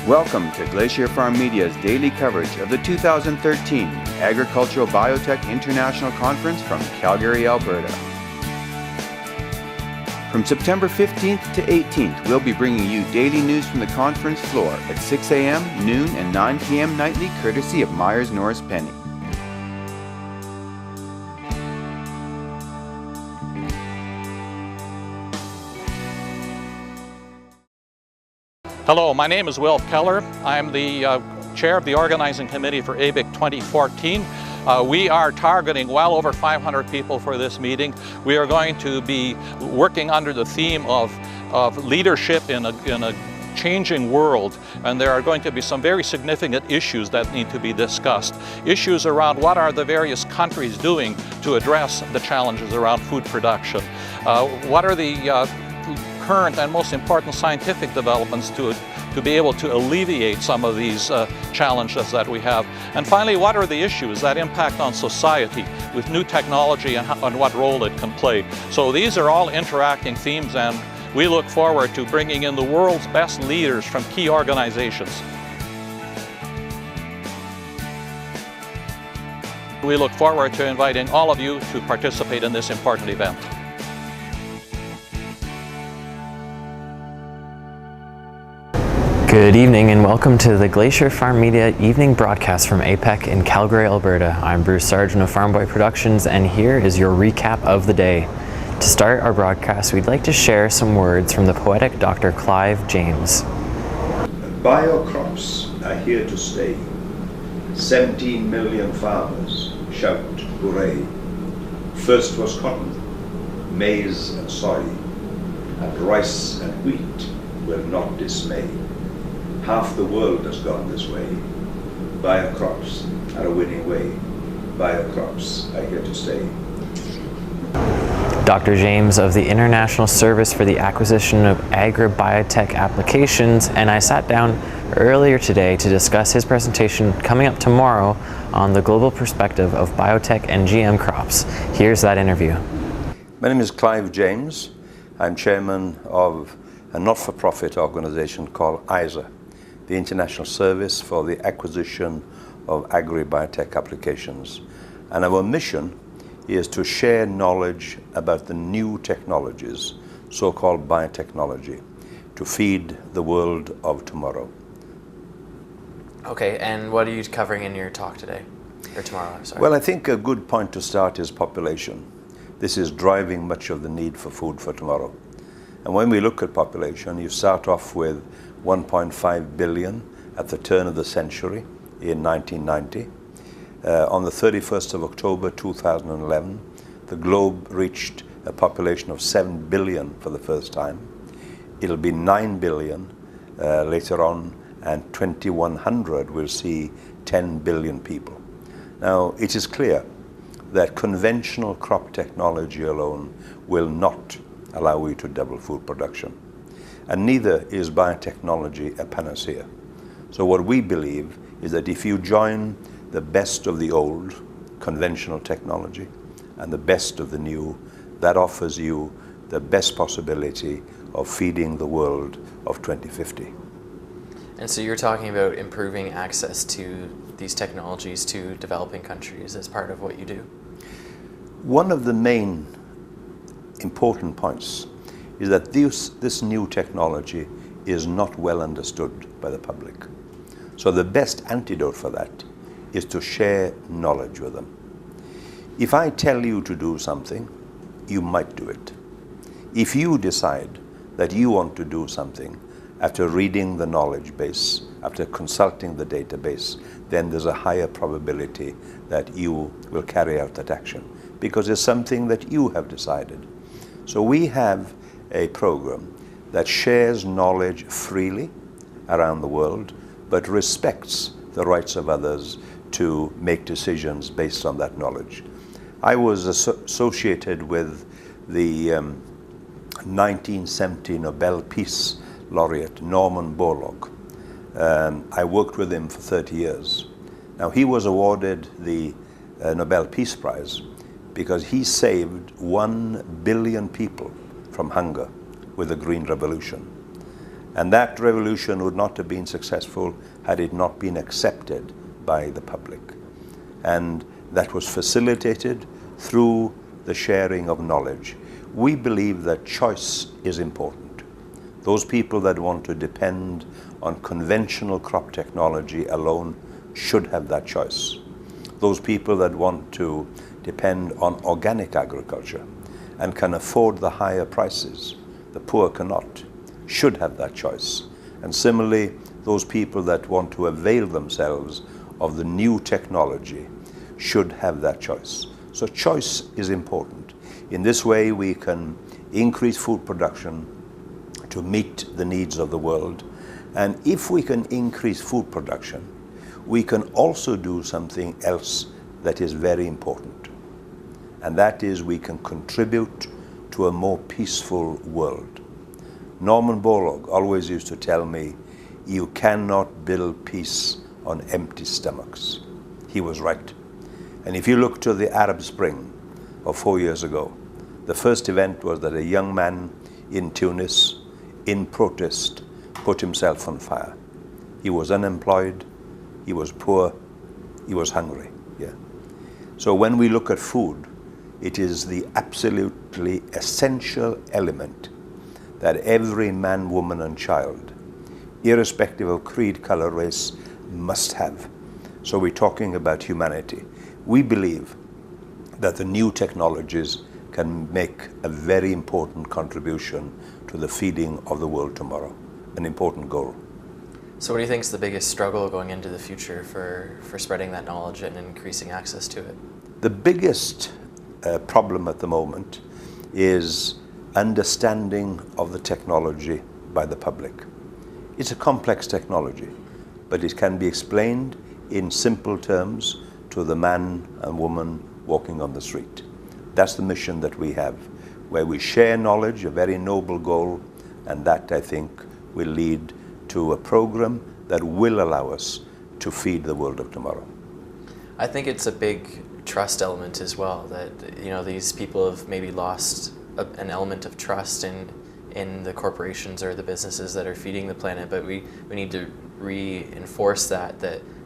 Welcome to Glacier Farm Media's daily coverage of the 2013 Agricultural Biotech International Conference from Calgary, Alberta. From September 15th to 18th, we'll be bringing you daily news from the conference floor at 6 a.m., noon, and 9 p.m. nightly, courtesy of Myers Norris Penny. Hello, my name is Will Keller. I'm the chair of the organizing committee for ABIC 2014. We are targeting well over 500 people for this meeting. We are going to be working under the theme of leadership in a changing world, and there are going to be some very significant issues that need to be discussed. Issues around what are the various countries doing to address the challenges around food production. What are the current and most important scientific developments to be able to alleviate some of these challenges that we have. And finally, what are the issues that impact on society with new technology and what role it can play. So these are all interacting themes, and we look forward to bringing in the world's best leaders from key organizations. We look forward to inviting all of you to participate in this important event. Good evening and welcome to the Glacier Farm Media evening broadcast from ABIC in Calgary, Alberta. I'm Bruce Sargent of Farm Boy Productions, and here is your recap of the day. To start our broadcast, we'd like to share some words from the poetic Dr. Clive James. Biocrops are here to stay. 17 million farmers shout hooray. First was cotton, maize and soy, and rice and wheat will not dismay. Half the world has gone this way. Biocrops are a winning way. Biocrops are here to stay. Dr. James of the International Service for the Acquisition of Agri-Biotech Applications, and I sat down earlier today to discuss his presentation coming up tomorrow on the global perspective of biotech and GM crops. Here's that interview. My name is Clive James. I'm chairman of a not-for-profit organization called ISA, the International Service for the Acquisition of Agri-Biotech Applications. And our mission is to share knowledge about the new technologies, so-called biotechnology, to feed the world of tomorrow. Okay, and what are you covering in your talk today? Or tomorrow, I'm sorry. Well, I think a good point to start is population. This is driving much of the need for food for tomorrow. And when we look at population, you start off with 1.5 billion at the turn of the century in 1990. On the 31st of October 2011, the globe reached a population of 7 billion for the first time. It'll be 9 billion later on, and 2100 will see 10 billion people. Now, it is clear that conventional crop technology alone will not allow you to double food production. And neither is biotechnology a panacea. So what we believe is that if you join the best of the old conventional technology and the best of the new, that offers you the best possibility of feeding the world of 2050. And so you're talking about improving access to these technologies to developing countries as part of what you do? One of the main important points is that this new technology is not well understood by the public. So the best antidote for that is to share knowledge with them. If I tell you to do something, you might do it. If you decide that you want to do something after reading the knowledge base, after consulting the database, then there's a higher probability that you will carry out that action, because it's something that you have decided. So we have a program that shares knowledge freely around the world, but respects the rights of others to make decisions based on that knowledge. I was associated with the 1970 Nobel Peace Laureate Norman Borlaug. I worked with him for 30 years. Now, he was awarded the Nobel Peace Prize because he saved 1 billion people from hunger with the Green Revolution. And that revolution would not have been successful had it not been accepted by the public. And that was facilitated through the sharing of knowledge. We believe that choice is important. Those people that want to depend on conventional crop technology alone should have that choice. Those people that want to depend on organic agriculture and can afford the higher prices, the poor cannot, should have that choice. And similarly, those people that want to avail themselves of the new technology should have that choice. So choice is important. In this way, we can increase food production to meet the needs of the world. And if we can increase food production, we can also do something else that is very important. And that is we can contribute to a more peaceful world. Norman Borlaug always used to tell me, you cannot build peace on empty stomachs. He was right. And if you look to the Arab Spring of 4 years ago, the first event was that a young man in Tunis, in protest, put himself on fire. He was unemployed, he was poor, he was hungry. Yeah. So when we look at food, it is the absolutely essential element that every man, woman, and child, irrespective of creed, color, race, must have. So we're talking about humanity. We believe that the new technologies can make a very important contribution to the feeding of the world tomorrow, an important goal. So what do you think is the biggest struggle going into the future for spreading that knowledge and increasing access to it? The biggest problem at the moment is understanding of the technology by the public. It's a complex technology, but it can be explained in simple terms to the man and woman walking on the street. That's the mission that we have, where we share knowledge, a very noble goal, and that, I think, will lead to a program that will allow us to feed the world of tomorrow. I think it's a big trust element as well, that these people have maybe lost an element of trust in the corporations or the businesses that are feeding the planet, but we need to reinforce that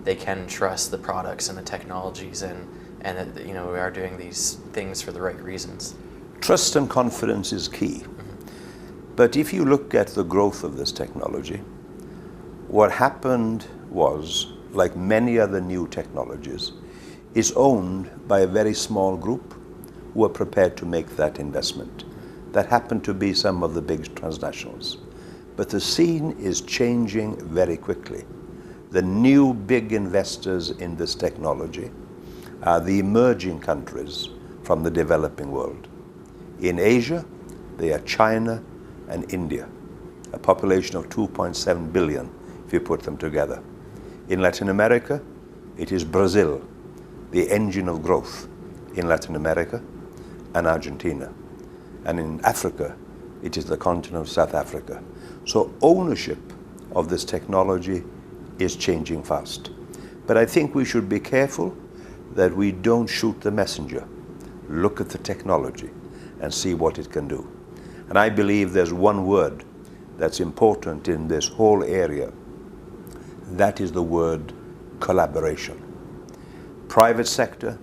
they can trust the products and the technologies and that we are doing these things for the right reasons. Trust and confidence is key. But if you look at the growth of this technology, what happened was, like many other new technologies, is owned by a very small group who are prepared to make that investment. That happen to be some of the big transnationals. But the scene is changing very quickly. The new big investors in this technology are the emerging countries from the developing world. In Asia, they are China and India, a population of 2.7 billion if you put them together. In Latin America, it is Brazil, the engine of growth in Latin America, and Argentina. And in Africa, it is the continent of South Africa. So ownership of this technology is changing fast. But I think we should be careful that we don't shoot the messenger. Look at the technology and see what it can do. And I believe there's one word that's important in this whole area. That is the word collaboration. Private sector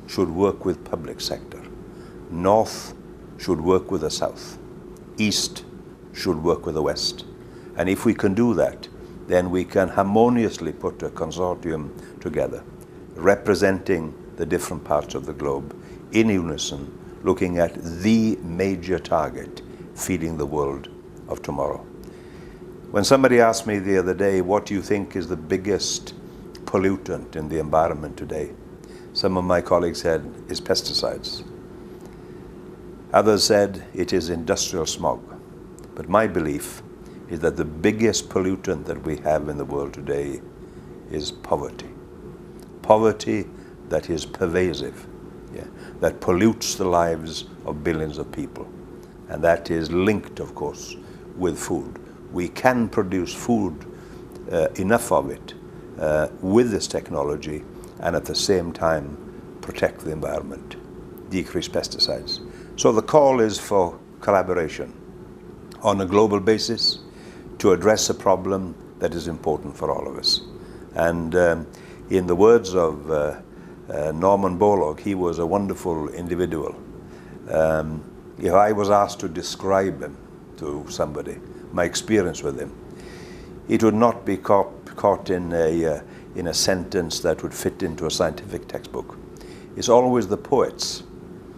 should work with public sector. North should work with the South. East should work with the West. And if we can do that, then we can harmoniously put a consortium together, representing the different parts of the globe in unison, looking at the major target, feeding the world of tomorrow. When somebody asked me the other day, what do you think is the biggest pollutant in the environment today? Some of my colleagues said, it's pesticides. Others said it is industrial smog. But my belief is that the biggest pollutant that we have in the world today is poverty. Poverty that is pervasive, that pollutes the lives of billions of people. And that is linked, of course, with food. We can produce food, enough of it, with this technology, and at the same time protect the environment, decrease pesticides. So the call is for collaboration on a global basis to address a problem that is important for all of us. And in the words of Norman Borlaug, he was a wonderful individual. If I was asked to describe him to somebody, my experience with him, it would not be caught in a sentence that would fit into a scientific textbook. It's always the poets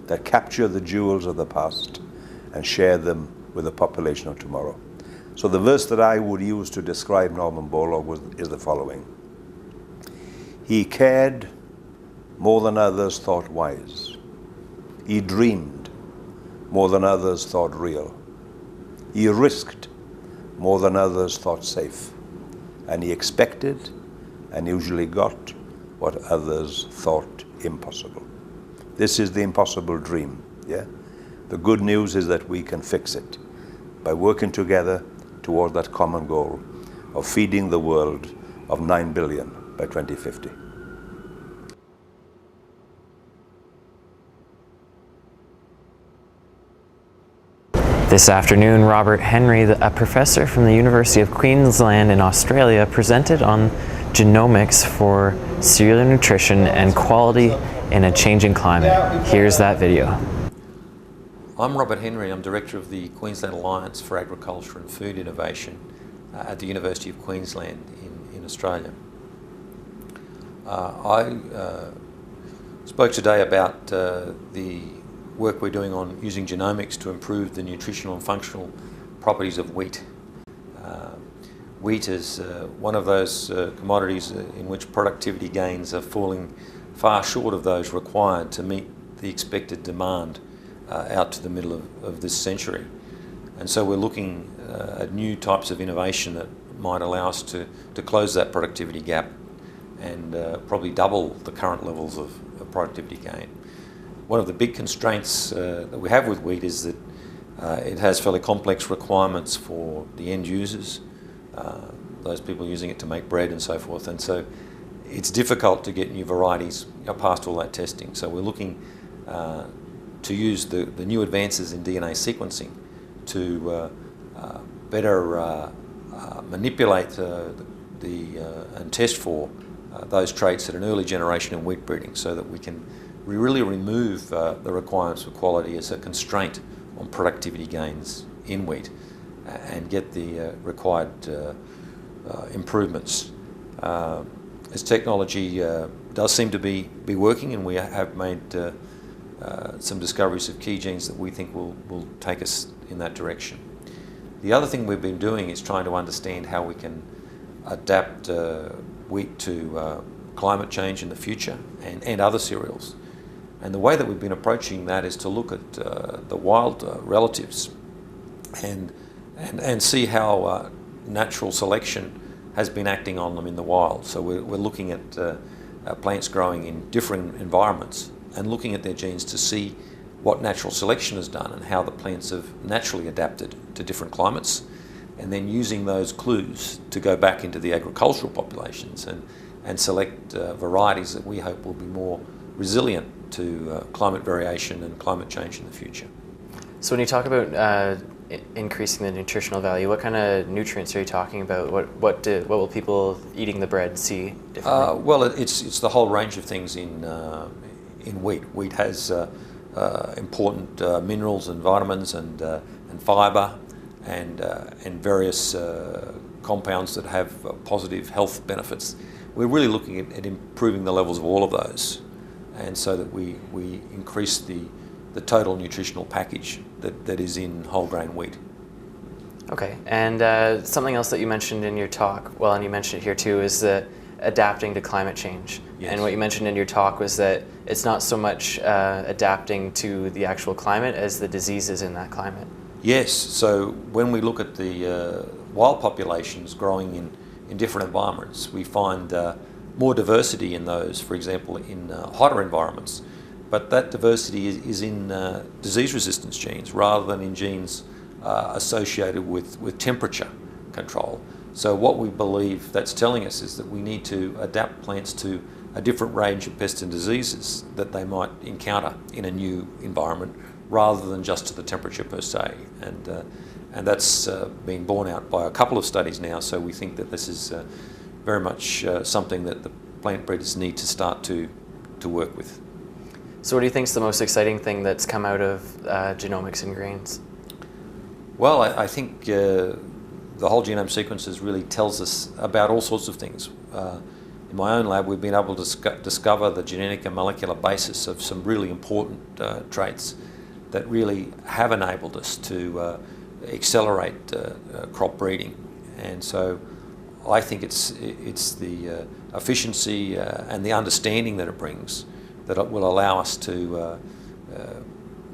that capture the jewels of the past and share them with the population of tomorrow. So the verse that I would use to describe Norman Borlaug is the following. He cared more than others thought wise. He dreamed more than others thought real. He risked more than others thought safe. And he expected and usually got what others thought impossible. This is the impossible dream, yeah? The good news is that we can fix it by working together toward that common goal of feeding the world of 9 billion by 2050. This afternoon, Robert Henry, a professor from the University of Queensland in Australia, presented on genomics for cellular nutrition and quality in a changing climate. Here's that video. I'm Robert Henry. I'm Director of the Queensland Alliance for Agriculture and Food Innovation at the University of Queensland in Australia. I spoke today about the work we're doing on using genomics to improve the nutritional and functional properties of wheat. Wheat is one of those commodities in which productivity gains are falling far short of those required to meet the expected demand out to the middle of this century. And so we're looking at new types of innovation that might allow us to close that productivity gap and probably double the current levels of productivity gain. One of the big constraints that we have with wheat is that it has fairly complex requirements for the end users, those people using it to make bread and so forth, and so it's difficult to get new varieties past all that testing. So we're looking to use the new advances in DNA sequencing to better manipulate and test for those traits at an early generation in wheat breeding, so that we can really remove the requirements for quality as a constraint on productivity gains in wheat and get the required improvements. As technology does seem to be working, and we have made some discoveries of key genes that we think will take us in that direction. The other thing we've been doing is trying to understand how we can adapt wheat to climate change in the future and other cereals. And the way that we've been approaching that is to look at the wild relatives and see how natural selection has been acting on them in the wild. So we're looking at plants growing in different environments and looking at their genes to see what natural selection has done and how the plants have naturally adapted to different climates, and then using those clues to go back into the agricultural populations and select varieties that we hope will be more resilient to climate variation and climate change in the future. So when you talk about increasing the nutritional value, what kind of nutrients are you talking about? What will people eating the bread see differently? Well, it's the whole range of things in wheat. Wheat has important minerals and vitamins and fibre and various compounds that have positive health benefits. We're really looking at improving the levels of all of those, and so that we increase the total nutritional package that is in whole grain wheat. Okay, and something else that you mentioned in your talk, well, and you mentioned it here too, is that adapting to climate change. Yes. And what you mentioned in your talk was that it's not so much adapting to the actual climate as the diseases in that climate. Yes, so when we look at the wild populations growing in different environments, we find more diversity in those, for example, in hotter environments. But that diversity is in disease resistance genes rather than in genes associated with temperature control. So what we believe that's telling us is that we need to adapt plants to a different range of pests and diseases that they might encounter in a new environment rather than just to the temperature per se. And that's been borne out by a couple of studies now, so we think that this is very much something that the plant breeders need to start to work with. So what do you think is the most exciting thing that's come out of genomics in grains? Well, I think the whole genome sequences really tells us about all sorts of things. In my own lab, we've been able to discover the genetic and molecular basis of some really important traits that really have enabled us to accelerate crop breeding. And so I think it's the efficiency and the understanding that it brings that it will allow us to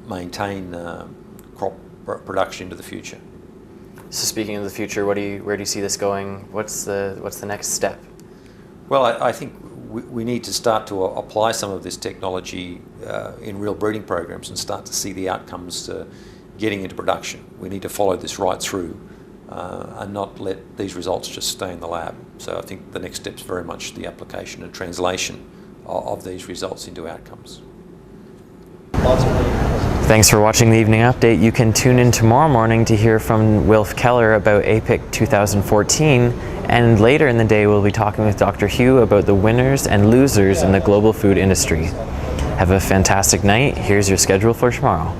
maintain crop production into the future. So speaking of the future, where do you see this going? What's the next step? Well, I think we need to start to apply some of this technology in real breeding programs and start to see the outcomes getting into production. We need to follow this right through and not let these results just stay in the lab. So I think the next step is very much the application and translation of these results into outcomes. Thanks for watching the Evening Update. You can tune in tomorrow morning to hear from Wilf Keller about ABIC 2014, and later in the day we'll be talking with Dr. Hugh about the winners and losers in the global food industry. Have a fantastic night. Here's your schedule for tomorrow.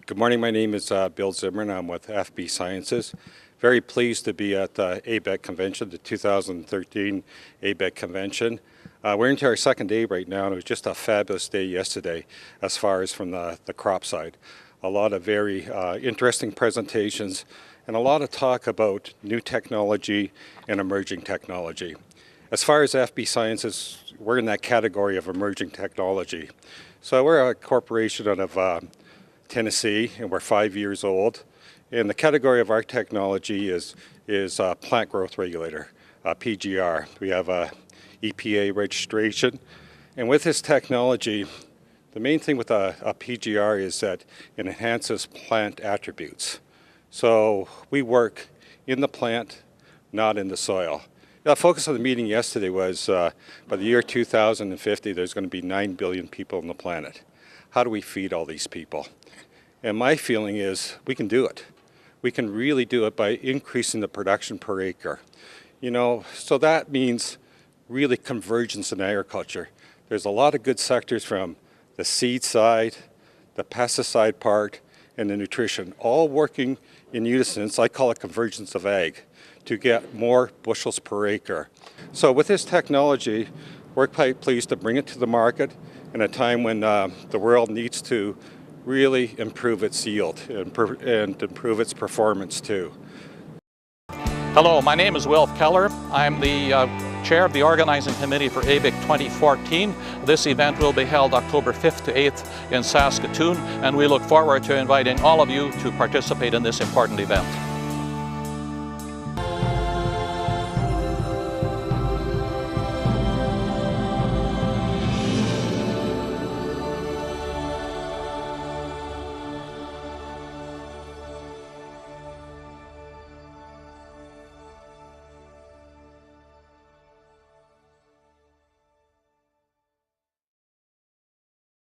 Good morning, my name is Bill Zimmer and I'm with FB Sciences. Very pleased to be at the ABIC convention, the 2013 ABIC convention. We're into our second day right now, and it was just a fabulous day yesterday as far as from the crop side. A lot of very interesting presentations and a lot of talk about new technology and emerging technology. As far as FB Sciences, we're in that category of emerging technology. So we're a corporation out of Tennessee, and we're 5 years old. And the category of our technology is plant growth regulator, PGR. We have a EPA registration. And with this technology, the main thing with a PGR is that it enhances plant attributes. So we work in the plant, not in the soil. The focus of the meeting yesterday was by the year 2050, there's going to be 9 billion people on the planet. How do we feed all these people? And my feeling is we can do it. We can really do it by increasing the production per acre. You know, so that means really convergence in agriculture. There's a lot of good sectors from the seed side, the pesticide part, and the nutrition, all working in unison. I call it convergence of ag, to get more bushels per acre. So with this technology, we're quite pleased to bring it to the market in a time when the world needs to really improve its yield and improve its performance too. Hello, my name is Wilf Keller. I'm the chair of the organizing committee for ABIC 2014. This event will be held October 5th to 8th in Saskatoon, and we look forward to inviting all of you to participate in this important event.